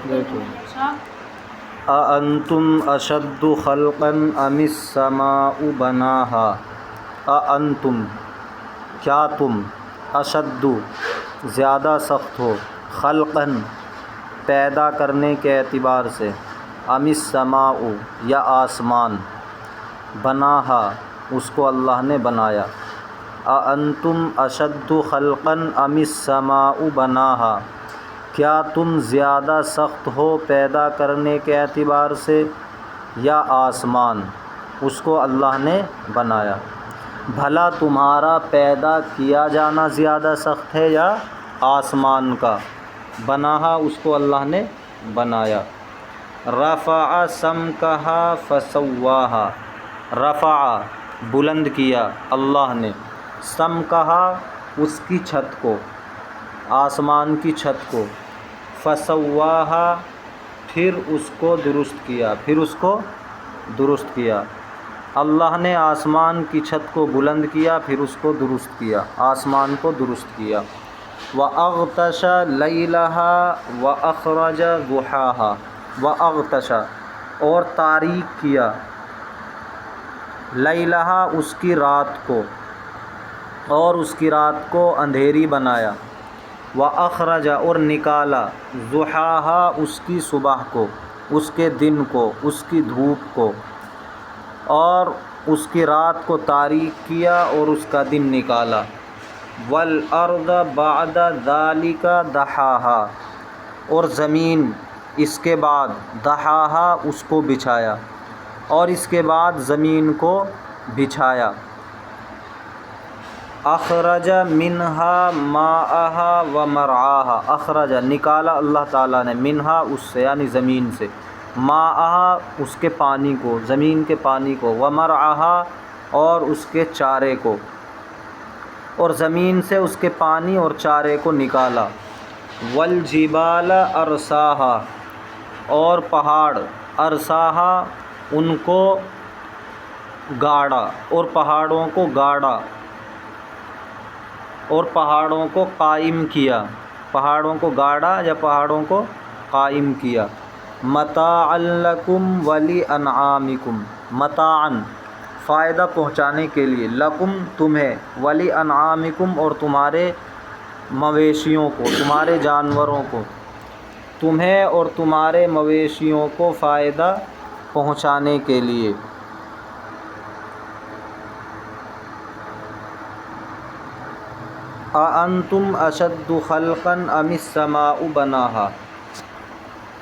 دیکھو اَأَنْتُمْ أَشَدُّ خَلْقًا أَمِ السَّمَاءُ بَنَاهَا اَأَنْتُمْ کیا تم اشد زیادہ سخت ہو خلقاً پیدا کرنے کے اعتبار سے ام السماء یا آسمان بناہا اس کو اللہ نے بنایا اَأَنْتُمْ أَشَدُّ خَلْقًا أَمِ السَّمَاءُ بَنَاهَا کیا تم زیادہ سخت ہو پیدا کرنے کے اعتبار سے یا آسمان اس کو اللہ نے بنایا؟ بھلا تمہارا پیدا کیا جانا زیادہ سخت ہے یا آسمان کا؟ بناہا اس کو اللہ نے بنایا۔ رفع سمکہا فسواہا رفع بلند کیا اللہ نے سمکہا اس کی چھت کو آسمان کی چھت کو فسواہا پھر اس کو درست کیا اللہ نے آسمان کی چھت کو بلند کیا پھر اس کو درست کیا آسمان کو درست کیا۔ وَأَغْطَشَ لَيْلَهَا وَأَخْرَجَ ضُحَاهَا وَأَغْطَشَ اور تاریک کیا لیلہا اس کی رات کو اور اس کی رات کو اندھیری بنایا وَأَخْرَجَ اور نکالا ضُحَاهَا اس کی صبح کو اس کے دن کو اس کی دھوپ کو اور اس کی رات کو تاریک کیا اور اس کا دن نکالا۔ وَالْأَرْضَ بَعْدَ ذَلِكَ دَحَاهَا اور زمین اس کے بعد دحاها اس کو بچھایا اور اس کے بعد زمین کو بچھایا۔ اخرج منها ماءها ومرعاها اخرج نکالا اللہ تعالیٰ نے منہا اس سے یعنی زمین سے ماءها اس کے پانی کو زمین کے پانی کو ومرعاها اور اس کے چارے کو اور زمین سے اس کے پانی اور چارے کو نکالا۔ والجبال ارساها اور پہاڑ ارساها ان کو گاڑا اور پہاڑوں کو گاڑا اور پہاڑوں کو قائم کیا پہاڑوں کو گاڑا یا پہاڑوں کو قائم کیا۔ متاعا لکم ولانعامکم متاعا فائدہ پہنچانے کے لیے لکم تمہیں ولانعامکم اور تمہارے مویشیوں کو تمہارے جانوروں کو تمہیں اور تمہارے مویشیوں کو فائدہ پہنچانے کے لیے۔ اَأَنْتُمْ أَشَدُّ خَلْقًا أَمِ السَّمَاءُ بَنَاهَا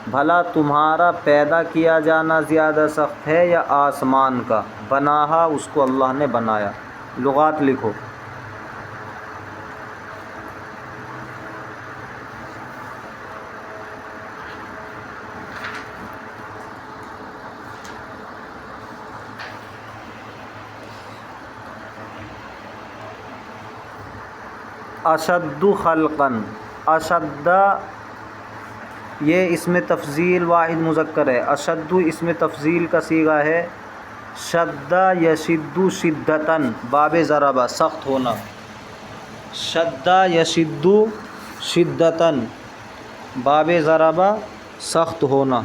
بھلا تمہارا پیدا کیا جانا زیادہ سخت ہے یا آسمان کا؟ بناہا اس کو اللہ نے بنایا۔ لغات لکھو۔ اشد خلقاً اشد یہ اسم تفضیل واحد مذکر ہے اشد اسم تفضیل کا صیغہ ہے شد یشد شدتاً باب ضربہ سخت ہونا شد یشد شدتاً باب ضربہ سخت ہونا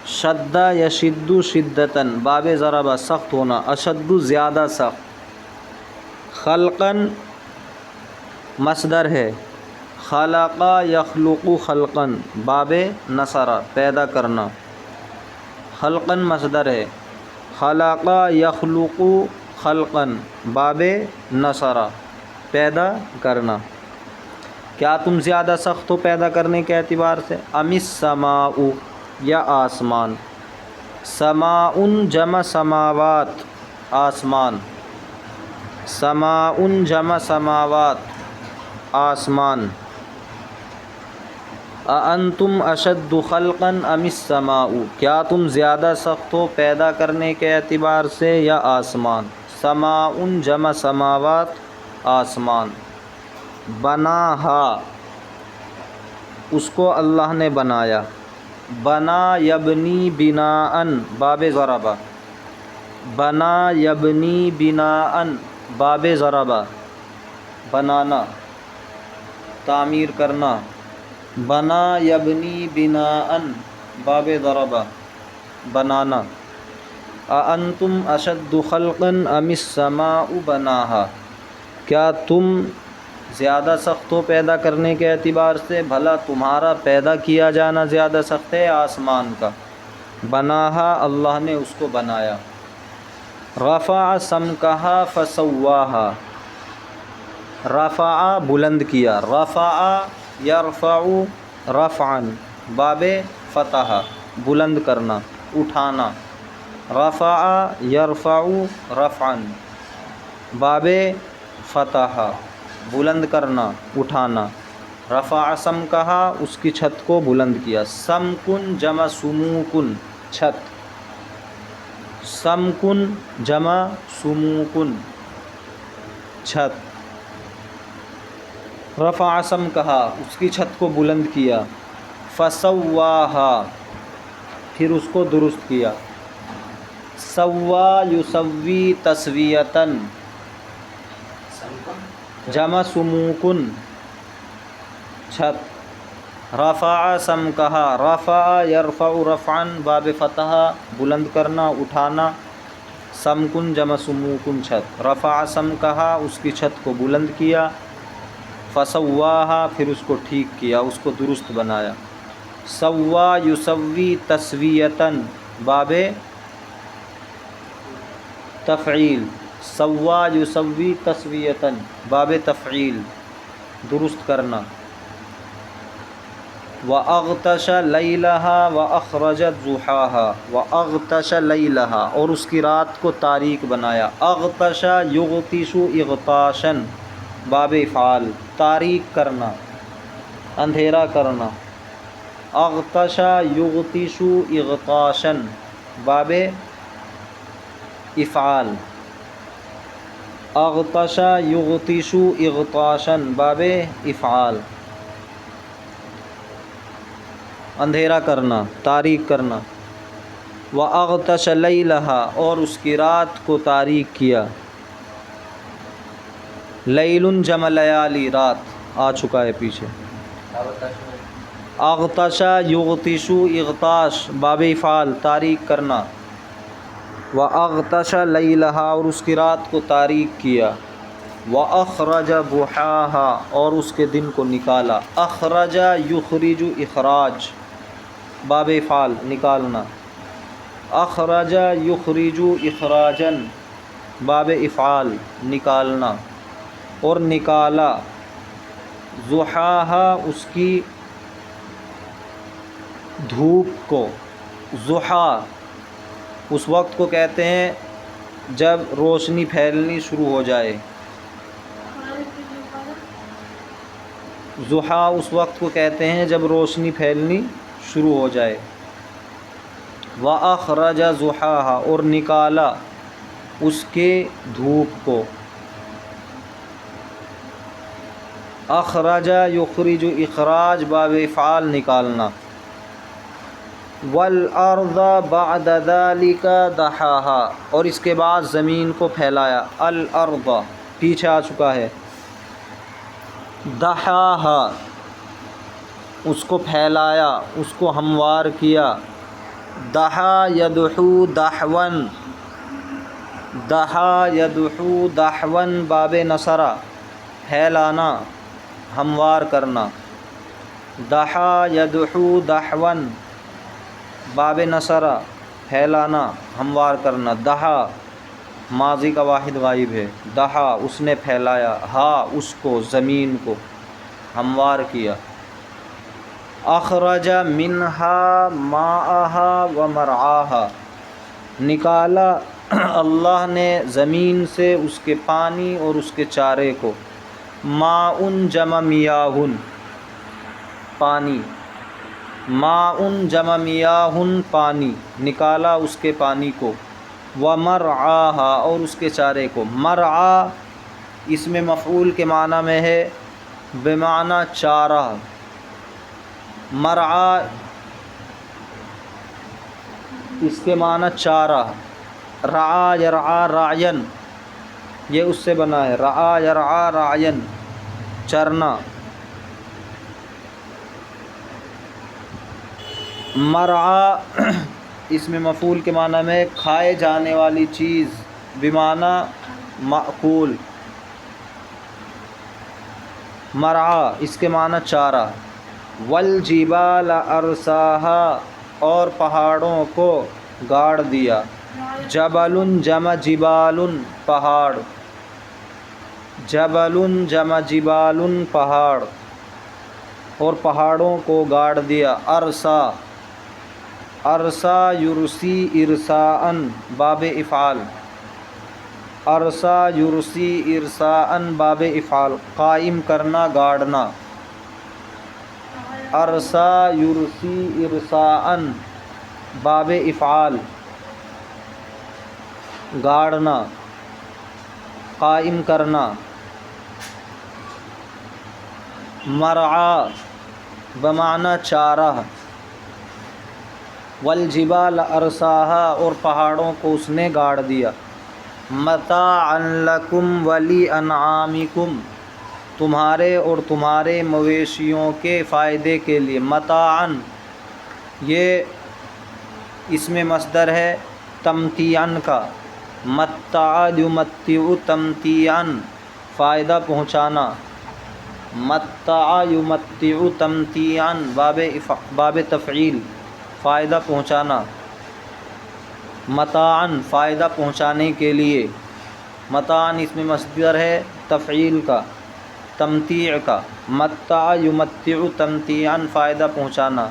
شد یشد شدتاً باب ضربہ سخت ہونا اشد زیادہ سخت خلقاً مصدر ہے خلق یخلق خلقاً باب نصرہ پیدا کرنا خلقاً مصدر ہے خلق یخلق خلقاً باب نصرہ پیدا کرنا۔ کیا تم زیادہ سخت ہو پیدا کرنے کے اعتبار سے؟ ام السماء یا آسمان سماء جمع سماوات آسمان سماء جمع سماوات آسمان۔ اَأَنْتُمْ أَشَدُّ خَلْقًا أَمِ السَّمَاءُ کیا تم زیادہ سخت ہو پیدا کرنے کے اعتبار سے یا آسمان؟ سماء جمع سماوات آسمان۔ بناہا اس کو اللہ نے بنایا بنا یبنی بناءً باب ضربہ بنا یبنی بناءً باب ضربہ بنانا تعمیر کرنا بنا یبنی بناءً باب ضربہ بنانا. اانتم اشد خلقا ام السماء بناہا، کیا تم زیادہ سخت ہو پیدا کرنے کے اعتبار سے، بھلا تمہارا پیدا کیا جانا زیادہ سخت ہے آسمان کا. بناہا اللہ نے اس کو بنایا. رفع سمکہا فسواہا، رفع بلند کیا، رفع یرفع رفعا باب فتح بلند کرنا اٹھانا، رفع یرفع رفعا باب فتح بلند کرنا اٹھانا. رفع سمکہا اس کی چھت کو بلند کیا. سمکن جمع سموکن چھت، سمکن جمع سموکن چھت. رفع سمکہا اس کی چھت کو بلند کیا. فسواہا پھر اس کو درست کیا. سوا یسوی تسویتاً جمع سموکن چھت. رفع سمکہا رفع یرفع رفعا باب فتح بلند کرنا اٹھانا، سمکن جمع سموکن چھت. رفع سمکہا اس کی چھت کو بلند کیا. فسواہا پھر اس کو ٹھیک کیا، اس کو درست بنایا. سوا یسوی تسویتاً باب تفعیل، سوا یسوی تسویتاً باب تفعیل درست کرنا. وَأَغْطَشَ لَيْلَهَا وَأَخْرَجَ ضُحَاهَا، وَأَغْطَشَ لَيْلَهَا اور اس کی رات کو تاریک بنایا. اغطش یغطش اغطاشاً باب افعال تاریک کرنا اندھیرا کرنا. اغطش یغطش اغطاشاً باب افعال، اغطش یغطش اغطاشاً باب افعال اندھیرا کرنا تاریک کرنا. وَأَغْطَشَ لَيْلَهَا اور اس کی رات کو تاریک کیا. لیل جمع لیالی رات آ چکا ہے پیچھے. اغطش یغطش اغطاش باب افعال تاریک کرنا. وَأَغْطَشَ لَيْلَهَا اور اس کی رات کو تاریک کیا. وَأَخْرَجَ ضُحَاهَا اور اس کے دن کو نکالا. اخرج یخرج اخراج باب افعال نکالنا. اخرج یخرج اخراجاً باب افعال نکالنا اور نکالا. ضحاها اس کی دھوپ کو. ضحا اس وقت کو کہتے ہیں جب روشنی پھیلنی شروع ہو جائے. ضحا اس وقت کو کہتے ہیں جب روشنی پھیلنی شروع ہو جائے. وَأَخْرَجَ ضُحَاهَا اور نکالا اس کے دھوپ کو. اخرج یخرج اخراج باب افعال نکالنا. وَالْأَرْضَ بَعْدَ ذَلِكَ دَحَاهَا اور اس کے بعد زمین کو پھیلایا. الارض پیچھے آ چکا ہے. دحاها اس کو پھیلایا، اس کو ہموار کیا. دحا یدحو دحواً، دحا یدحو دحواً باب نصرہ پھیلانا ہموار کرنا. دحا یدحو دحواً باب نصرہ پھیلانا ہموار کرنا. دحا ماضی کا واحد غائب ہے. دحا اس نے پھیلایا، ہا اس کو زمین کو ہموار کیا. اخرج منہا ماءہا ومرعاہا نکالا اللہ نے زمین سے اس کے پانی اور اس کے چارے کو. ماء جمع میاہ پانی، ماء جمع میاہ پانی نکالا اس کے پانی کو. ومرعاہا اور اس کے چارے کو. مرعا اس میں مفعول کے معنی میں ہے بمعنی چارہ. مرعا اس کے معنی چارہ. رعا یرعا راعین یہ اس سے بنا ہے. رعا یرعا راعین چرنا. مرعا اس میں مفعول کے معنی میں کھائے جانے والی چیز، بمعنی مأکول۔ مرعا اس کے معنی چارہ۔ والجبال ارساہا اور پہاڑوں کو گاڑ دیا۔ جبل جمع جبال پہاڑ، جبل جمع جبال پہاڑ، اور پہاڑوں کو گاڑ دیا۔ ارسا، ارسا یرسی ارساءً باب افعال، ارسا یرسی ارساءً باب افعال، قائم کرنا گاڑنا۔ ارسا یرسی ارساءً باب افعال، گاڑنا، قائم کرنا۔ مرعا بمعنی چارہ۔ والجبال ارساہا اور پہاڑوں کو اس نے گاڑ دیا۔ متاعا لکم ولانعامکم تمہارے اور تمہارے مویشیوں کے فائدے کے لیے۔ متاعا یہ اسم مصدر ہے تمتیعاً کا۔ متع یمتع تمتیعاً فائدہ پہنچانا۔ متع یمتع تمتیعاً باب تفعیل فائدہ پہنچانا۔ متاعاً فائدہ پہنچانے کے لیے۔ متاعاً اس میں مصدر ہے تفعیل کا، تمتیع کا۔ متع یمتع تمتیعاً فائدہ پہنچانا،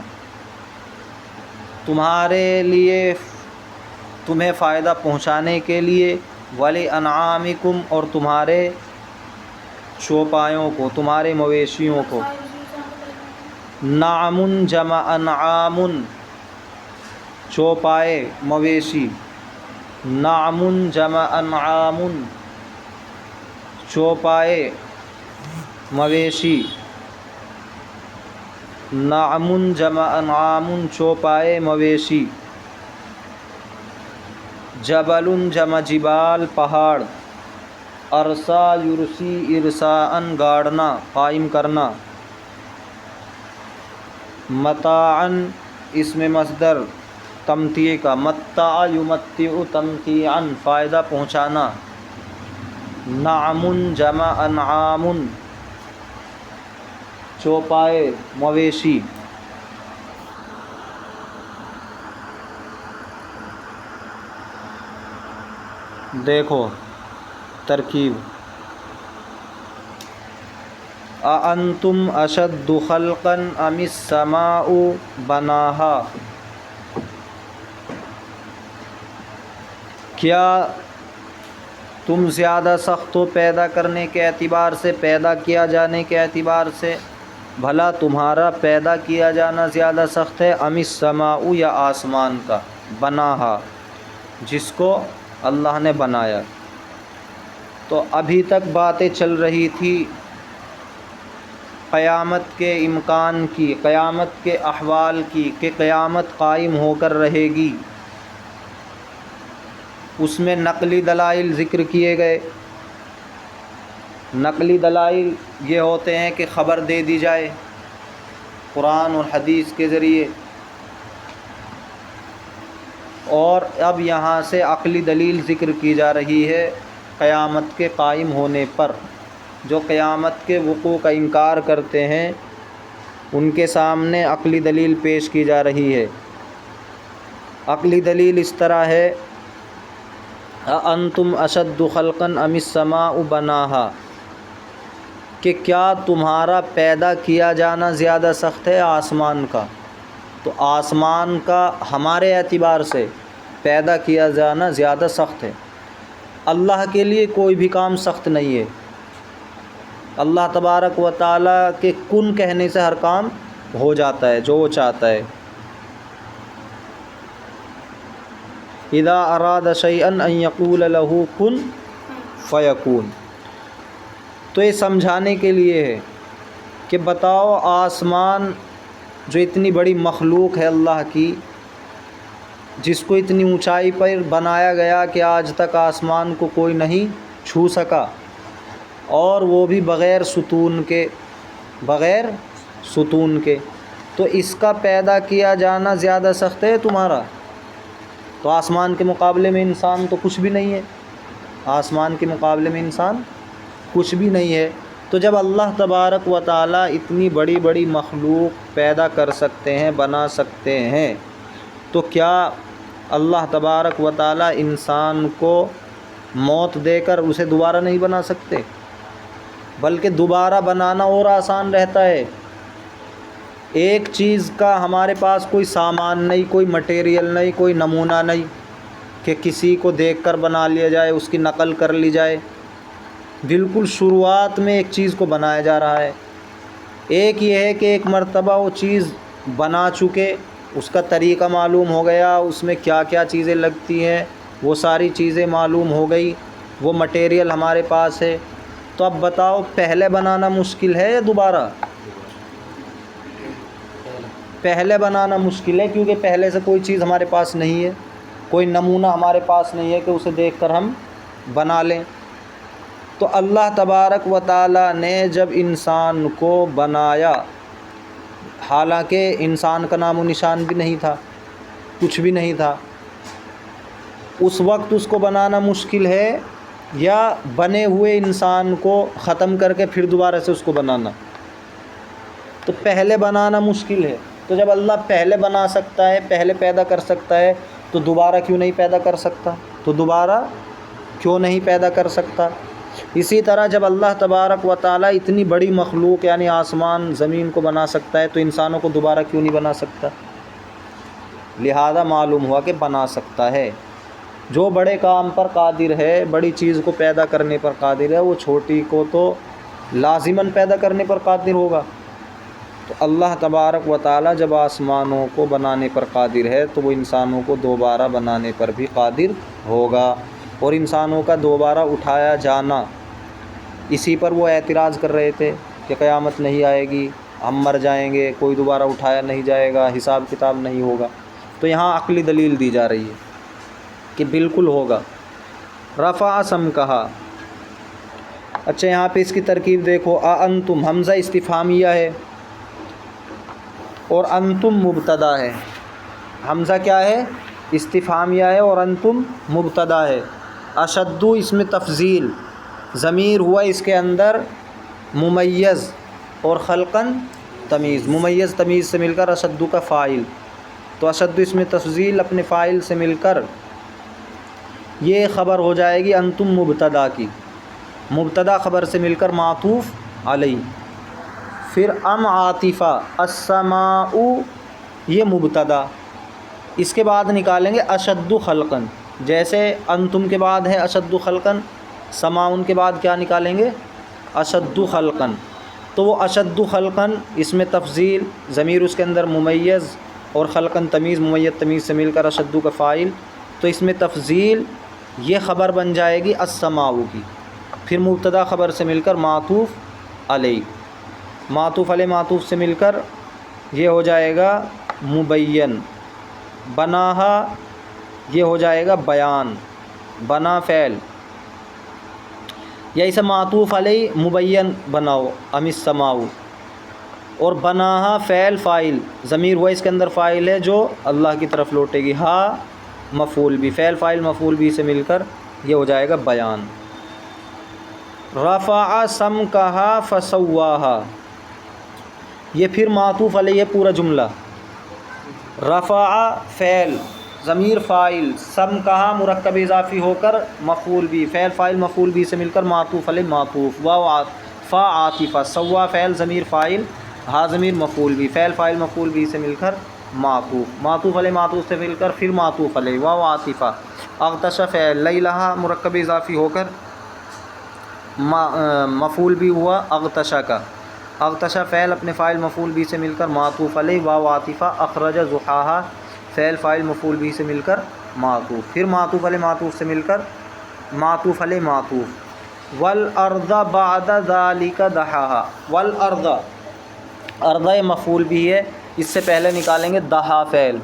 تمہارے لیے، تمہیں فائدہ پہنچانے کے لیے۔ ولانعامکم اور تمہارے چوپایوں کو، تمہارے مویشیوں کو۔ نعم جمع انعام چوپائے مویشی۔ نعم جمع انعام چوپائے مویشی۔ نعم جمع انعام چوپائے مویشی۔ جبل جمع جبال پہاڑ۔ ارسا یرسی ارساءً گاڑنا، قائم کرنا۔ متاعاً اسم مصدر تمتیع کا۔ متع یمتع تمتیعاً فائدہ پہنچانا۔ نعم جمع انعام چوپائے مویشی۔ دیکھو ترکیب۔ اَأَنتُمْ أَشَدُّ خَلْقًا أَمِ السَّمَاءُ بَنَاهَا کیا تم زیادہ سخت ہو پیدا کرنے کے اعتبار سے، پیدا کیا جانے کے اعتبار سے؟ بھلا تمہارا پیدا کیا جانا زیادہ سخت ہے؟ ام السماء یا آسمان کا؟ بناہا جس کو اللہ نے بنایا۔ تو ابھی تک باتیں چل رہی تھی قیامت کے امکان کی، قیامت کے احوال کی، کہ قیامت قائم ہو کر رہے گی۔ اس میں نقلی دلائل ذکر کیے گئے۔ نقلی دلائل یہ ہوتے ہیں کہ خبر دے دی جائے قرآن اور حدیث کے ذریعے، اور اب یہاں سے عقلی دلیل ذکر کی جا رہی ہے قیامت کے قائم ہونے پر۔ جو قیامت کے وقوع کا انکار کرتے ہیں ان کے سامنے عقلی دلیل پیش کی جا رہی ہے۔ عقلی دلیل اس طرح ہے: اَأَنتُمْ أَشَدُّ خَلْقًا أَمِ السَّمَاءُ بَنَاهَا کہ کیا تمہارا پیدا کیا جانا زیادہ سخت ہے آسمان کا؟ تو آسمان کا ہمارے اعتبار سے پیدا کیا جانا زیادہ سخت ہے۔ اللہ کے لیے کوئی بھی کام سخت نہیں ہے۔ اللہ تبارک و تعالیٰ کے کن کہنے سے ہر کام ہو جاتا ہے جو وہ چاہتا ہے۔ اذا اراد شیئا ان یقول له کن فیکون۔ تو یہ سمجھانے کے لیے ہے کہ بتاؤ آسمان جو اتنی بڑی مخلوق ہے اللہ کی، جس کو اتنی اونچائی پر بنایا گیا کہ آج تک آسمان کو کوئی نہیں چھو سکا، اور وہ بھی بغیر ستون کے، بغیر ستون کے۔ تو اس کا پیدا کیا جانا زیادہ سخت ہے تمہارا؟ تو آسمان کے مقابلے میں انسان تو کچھ بھی نہیں ہے، آسمان کے مقابلے میں انسان کچھ بھی نہیں ہے۔ تو جب اللہ تبارک و تعالیٰ اتنی بڑی بڑی مخلوق پیدا کر سکتے ہیں، بنا سکتے ہیں، تو کیا اللہ تبارک و تعالیٰ انسان کو موت دے کر اسے دوبارہ نہیں بنا سکتے؟ بلکہ دوبارہ بنانا اور آسان رہتا ہے۔ ایک چیز کا ہمارے پاس کوئی سامان نہیں، کوئی مٹیریل نہیں، کوئی نمونہ نہیں کہ کسی کو دیکھ کر بنا لیا جائے، اس کی نقل کر لی جائے۔ بالکل شروعات میں ایک چیز کو بنایا جا رہا ہے۔ ایک یہ ہے کہ ایک مرتبہ وہ چیز بنا چکے، اس کا طریقہ معلوم ہو گیا، اس میں کیا کیا چیزیں لگتی ہیں وہ ساری چیزیں معلوم ہو گئی، وہ مٹیریل ہمارے پاس ہے۔ تو اب بتاؤ پہلے بنانا مشکل ہے یا دوبارہ؟ پہلے بنانا مشکل ہے، کیونکہ پہلے سے کوئی چیز ہمارے پاس نہیں ہے، کوئی نمونہ ہمارے پاس نہیں ہے کہ اسے دیکھ کر ہم بنا لیں۔ تو اللہ تبارک و تعالیٰ نے جب انسان کو بنایا، حالانکہ انسان کا نام و نشان بھی نہیں تھا، کچھ بھی نہیں تھا، اس وقت اس کو بنانا مشکل ہے یا بنے ہوئے انسان کو ختم کر کے پھر دوبارہ سے اس کو بنانا؟ تو پہلے بنانا مشکل ہے۔ تو جب اللہ پہلے بنا سکتا ہے، پہلے پیدا کر سکتا ہے، تو دوبارہ کیوں نہیں پیدا کر سکتا؟ تو دوبارہ کیوں نہیں پیدا کر سکتا؟ اسی طرح جب اللہ تبارک و تعالیٰ اتنی بڑی مخلوق یعنی آسمان زمین کو بنا سکتا ہے، تو انسانوں کو دوبارہ کیوں نہیں بنا سکتا؟ لہذا معلوم ہوا کہ بنا سکتا ہے۔ جو بڑے کام پر قادر ہے، بڑی چیز کو پیدا کرنے پر قادر ہے، وہ چھوٹی کو تو لازماً پیدا کرنے پر قادر ہوگا۔ تو اللہ تبارک و تعالیٰ جب آسمانوں کو بنانے پر قادر ہے، تو وہ انسانوں کو دوبارہ بنانے پر بھی قادر ہوگا۔ اور انسانوں کا دوبارہ اٹھایا جانا، اسی پر وہ اعتراض کر رہے تھے کہ قیامت نہیں آئے گی، ہم مر جائیں گے، کوئی دوبارہ اٹھایا نہیں جائے گا، حساب کتاب نہیں ہوگا۔ تو یہاں عقلی دلیل دی جا رہی ہے کہ بالکل ہوگا۔ رفع سم کہا۔ اچھا یہاں پہ اس کی ترکیب دیکھو، انتم حمزہ استفہامیہ ہے اور انتم مبتدا ہے۔ حمزہ کیا ہے؟ استفہامیہ ہے اور انتم مبتدا ہے۔ اشدو اس میں تفضیل، ضمیر ہوا اس کے اندر ممیز اور خلقاً تمیز، ممیز تمیز سے مل کر اشدو کا فاعل، تو اشدو اس میں تفضیل اپنے فاعل سے مل کر یہ خبر ہو جائے گی انتم مبتدا کی، مبتدا خبر سے مل کر معطوف علیہ۔ پھر عاطفہ السماء یہ مبتدا، اس کے بعد نکالیں گے اشد خلقاً، جیسے انتم کے بعد ہے اشد خلقاً، سماؤن کے بعد کیا نکالیں گے؟ اشد خلقاً۔ تو وہ اشد خلقاً اس میں تفضیل، ضمیر اس کے اندر ممیز اور خلقاً تمیز، ممیز تمیز سے مل کر اشد کا فاعل، تو اس میں تفضیل یہ خبر بن جائے گی السماء کی، پھر مبتدا خبر سے مل کر معطوف علیہ، معطوف علیہ معطوف سے مل کر یہ ہو جائے گا مبین، بناہا یہ ہو جائے گا بیان، بنا فعل، یا اسے معطوف علیہ مبین بناؤ ام السماء، اور بناہا فعل فاعل، ضمیر ہوا اس کے اندر فاعل ہے جو اللہ کی طرف لوٹے گی، ہا مفعول بھی، فعل فاعل مفعول بھی سے مل کر یہ ہو جائے گا بیان۔ رفع سم کہا فسواہا، یہ پھر معطوف علیہ پورا جملہ، رفع فعل ضمیر فاعل، سم کہا مرکب اضافی ہو کر مفعول بھی، فعل فاعل مفعول بھی سے مل کر معطوف علیہ معطوف، واو فا عاطفہ، سوا فعل ضمیر فاعل، ہا ضمیر مفعول بھی، فعل فاعل مفعول بھی سے مل کر معطوف، معطوف علیہ معطوف سے مل کر پھر معطوف علیہ، واو عاطفہ، اغتش فعل، لیلہا مرکب اضافی ہو کر مفعول بھی ہوا اغتشا کا، اغتشا فعل اپنے فاعل مفعول بھی سے مل کر معطوف علیہ، واو عاطفہ، اخرج ضحاہا فعل فاعل مفعول بھی سے مل کر معطوف، پھر معطوف علیہ معطوف سے مل کر معطوف علیہ معطوف، والارض بعد ذالک دحاہا، والارض ارض مفعول بھی ہے، اس سے پہلے نکالیں گے دہا فعل،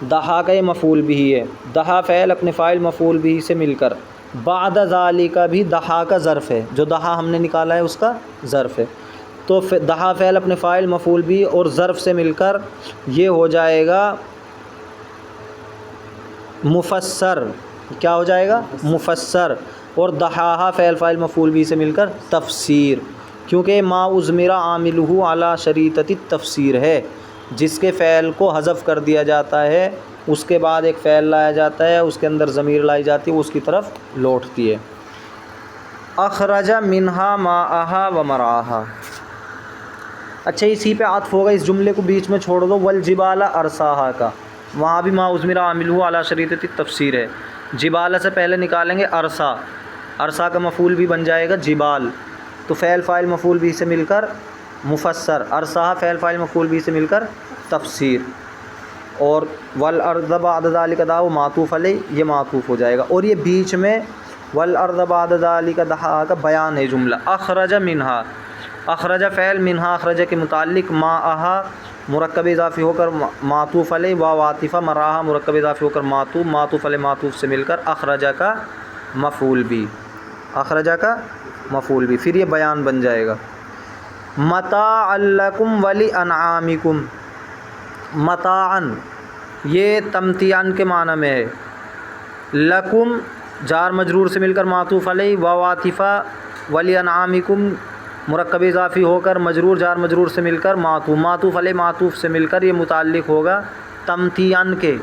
دہا کا یہ مفعول بھی ہے، دہا فعل اپنے فاعل مفعول بھی سے مل کر، بعد ذالک بھی دہا کا ظرف ہے، جو دہا ہم نے نکالا ہے اس کا ظرف ہے، تو دہا فعل اپنے فاعل مفعول بھی اور ظرف سے مل کر یہ ہو جائے گا مفسر. کیا ہو جائے گا؟ مفسر. اور دہاہا فعل فاعل مفعول بھی سے مل کر تفسیر، کیونکہ ما اضمر عاملہ علی شریطۃ التفسیر ہے، جس کے فعل کو حذف کر دیا جاتا ہے اس کے بعد ایک فعل لایا جاتا ہے، اس کے اندر ضمیر لائی جاتی ہے، وہ اس کی طرف لوٹتی ہے. اخرج منہا ماءہا و مرعاہا. اچھا اسی پہ عطف ہوگا، اس جملے کو بیچ میں چھوڑ دو. والجبال ارساہا کا، وہاں بھی ما اضمر عاملہ علی شریطۃ التفسیر ہے. جبال سے پہلے نکالیں گے ارسا، ارسا کا مفعول بھی بن جائے گا جبال، تو فعل فاعل مفعول بھی سے مل کر مفسر، ارساہا فعل فاعل مفعول بھی سے مل کر تفسیر. اور والارض بعد ذلک دہا معطوف علیہ، یہ معطوف ہو جائے گا. اور یہ بیچ میں والارض بعد ذلک دہا کا بیان ہے جملہ. اخرج منہا، اخرج فعل، منہا اخرج کے متعلق، ماءہا مرکب اضافی ہو کر معطوف علیہ، واو عاطفہ، مرعاہا مرکب اضافی ہو کر معطوف، معطوف علیہ معطوف سے مل کر اخرج کا مفعول بھی، اخرج کا مفعول بھی. پھر یہ بیان بن جائے گا. متاعا لکم ولانعامکم، متاعا یہ تمتیعاً کے معنی میں ہے. لکم جار مجرور سے مل کر معطوف علیہ، واو عاطفہ، ولانعامکم مرکب اضافی ہو کر مجرور جار مجرور سے مل کر معطوف، معطوف علیہ معطوف سے مل کر یہ متعلق ہوگا تمتیعاً کے.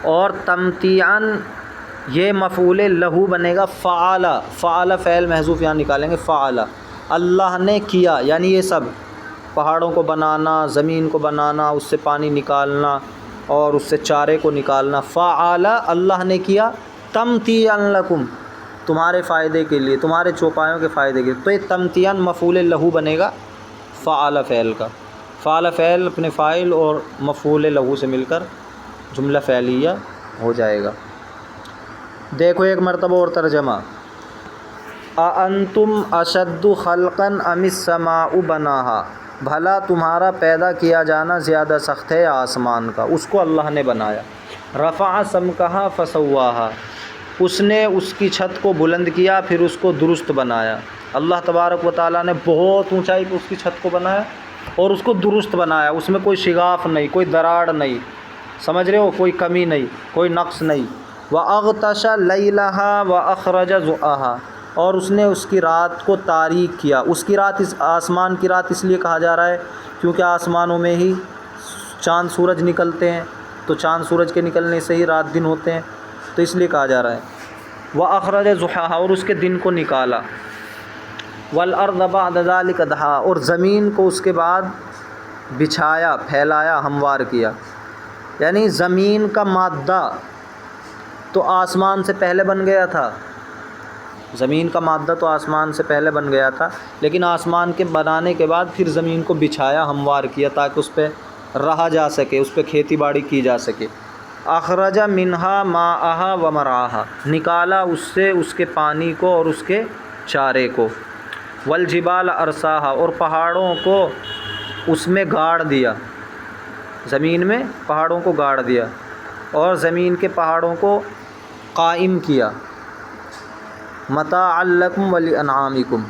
اور تمتیعاً یہ مفعول لہو بنے گا فعل، فعل فعل محذوف یہاں نکالیں گے فعل، اللہ نے کیا، یعنی یہ سب پہاڑوں کو بنانا، زمین کو بنانا، اس سے پانی نکالنا اور اس سے چارے کو نکالنا، فعل اللہ نے کیا، تمتیعاً لکم تمہارے فائدے کے لیے، تمہارے چوپایوں کے فائدے کے لیے. تو یہ تمتیعاً مفعول لہو بنے گا فعل فعل کا. فعل فعل اپنے فاعل اور مفعول لہو سے مل کر جملہ فعلیہ ہو جائے گا. دیکھو ایک مرتبہ اور ترجمہ. اَأَنْتُمْ أَشَدُّ خَلْقًا أَمِ السَّمَاءُ بَنَاهَا، بھلا تمہارا پیدا کیا جانا زیادہ سخت ہے آسمان کا، اس کو اللہ نے بنایا. رفع سمکہا فسواہا، اس نے اس کی چھت کو بلند کیا پھر اس کو درست بنایا. اللہ تبارک و تعالیٰ نے بہت اونچائی پہ اس کی چھت کو بنایا اور اس کو درست بنایا، اس میں کوئی شگاف نہیں، کوئی دراڑ نہیں، سمجھ رہے ہو، کوئی کمی نہیں، کوئی نقص نہیں. وَأَغْطَشَ لَيْلَهَا وَأَخْرَجَ ضُحَاهَا، اور اس نے اس کی رات کو تاریک کیا. اس کی رات، اس آسمان کی رات اس لیے کہا جا رہا ہے کیونکہ آسمانوں میں ہی چاند سورج نکلتے ہیں، تو چاند سورج کے نکلنے سے ہی رات دن ہوتے ہیں، تو اس لیے کہا جا رہا ہے. وَأَخْرَجَ ضُحَاهَا، اور اس کے دن کو نکالا. وَالْأَرْضَ بَعْدَ ذَلِكَ دَحَاهَا، اور زمین کو اس کے بعد بچھایا، پھیلایا، ہموار کیا. یعنی زمین کا مادہ تو آسمان سے پہلے بن گیا تھا، زمین کا مادہ تو آسمان سے پہلے بن گیا تھا، لیکن آسمان کے بنانے کے بعد پھر زمین کو بچھایا، ہموار کیا تاکہ اس پہ رہا جا سکے، اس پہ کھیتی باڑی کی جا سکے. اخرج منہا ماءہا و مرعاہا، نکالا اس سے اس کے پانی کو اور اس کے چارے کو. والجبال ارساہا، اور پہاڑوں کو اس میں گاڑ دیا، زمین میں پہاڑوں کو گاڑ دیا اور زمین کے پہاڑوں کو قائم کیا. متاعا لکم ولانعامکم،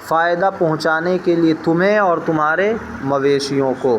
فائدہ پہنچانے کے لیے تمہیں اور تمہارے مویشیوں کو.